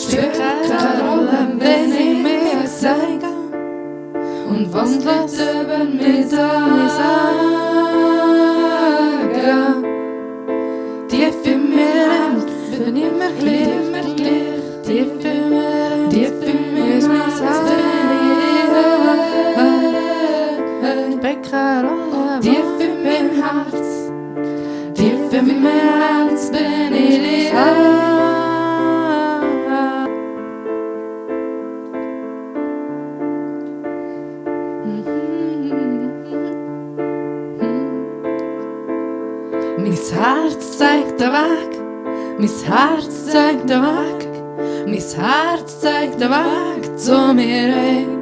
Spielt keine Rolle, wenn ich mir sage und was die Leute über mich sagen. Tief in mir bin ich immer gleich, tief in mir ist mein Herz, spielt keine Rolle, tief in meinem Herz, tief in meinem Herz bin ich dir. Mein Herz zeigt den Weg, mein Herz zeigt den Weg, mein Herz zeigt den Weg zu mir.